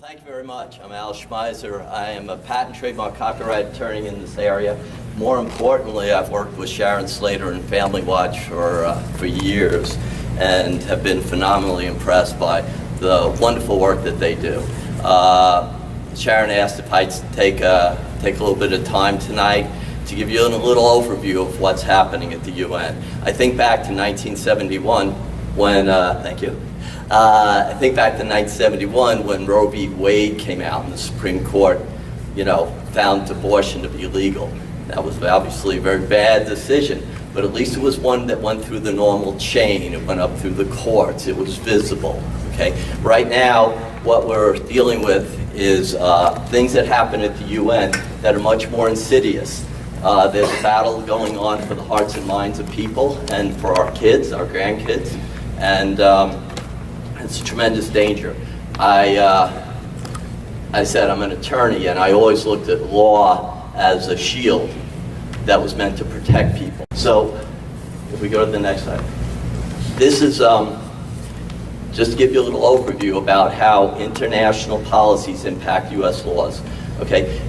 Thank you very much. I'm Al Schmeiser. I am a patent trademark copyright attorney in this area. More importantly, I've worked with Sharon Slater and Family Watch for years and have been phenomenally impressed by the wonderful work that they do. Sharon asked if I'd take a little bit of time tonight to give you a little overview of what's happening at the UN. I think back to 1971 when, thank you. I think back to 1971 when Roe v. Wade came out and the Supreme Court, found abortion to be legal. That was obviously a very bad decision, but at least it was one that went through the normal chain. It went up through the courts. It was visible. Okay. Right now, what we're dealing with is things that happen at the UN that are much more insidious. There's a battle going on for the hearts and minds of people and for our kids, our grandkids, and it's a tremendous danger. I said I'm an attorney, and I always looked at law as a shield that was meant to protect people. So, if we go to the next slide. This is just to give you a little overview about how international policies impact U.S. laws. Okay,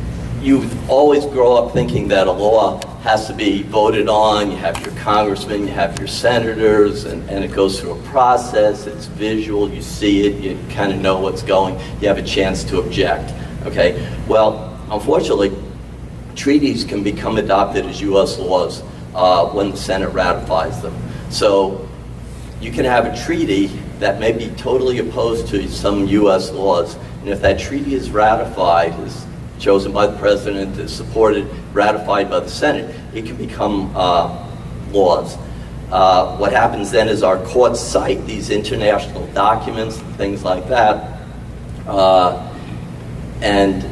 you always grow up thinking that a law has to be voted on. You have your congressmen, you have your senators, and it goes through a process. It's visual, you see it, you kind of know what's going, you have a chance to object. Okay, well, unfortunately, treaties can become adopted as U.S. laws when the Senate ratifies them. So you can have a treaty that may be totally opposed to some U.S. laws, and if that treaty is ratified, is chosen by the President, is supported, ratified by the Senate, it can become laws. What happens then is our courts cite these international documents, things like that, and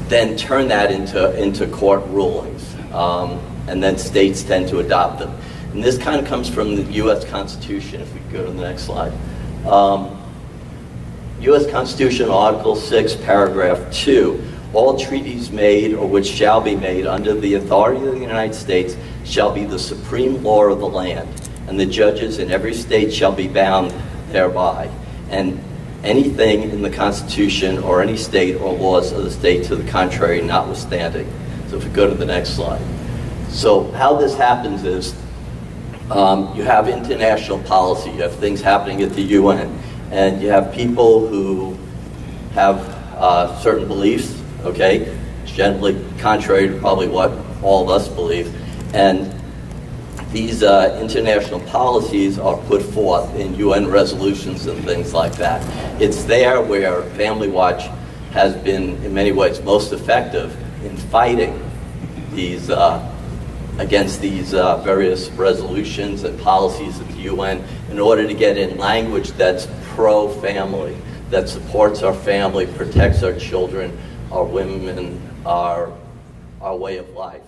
then turn that into court rulings. And then states tend to adopt them. And this kind of comes from the U.S. Constitution, if we go to the next slide. U.S. Constitution, Article 6, Paragraph 2, all treaties made or which shall be made under the authority of the United States shall be the supreme law of the land, and the judges in every state shall be bound thereby. And anything in the Constitution or any state or laws of the state to the contrary notwithstanding. So if we go to the next slide. So how this happens is you have international policy, you have things happening at the UN, and you have people who have certain beliefs, okay, generally contrary to probably what all of us believe, and these international policies are put forth in UN resolutions and things like that. It's there where Family Watch has been, in many ways, most effective in fighting these against these various resolutions and policies of the UN in order to get in language that's pro-family, that supports our family, protects our children, our women, our way of life.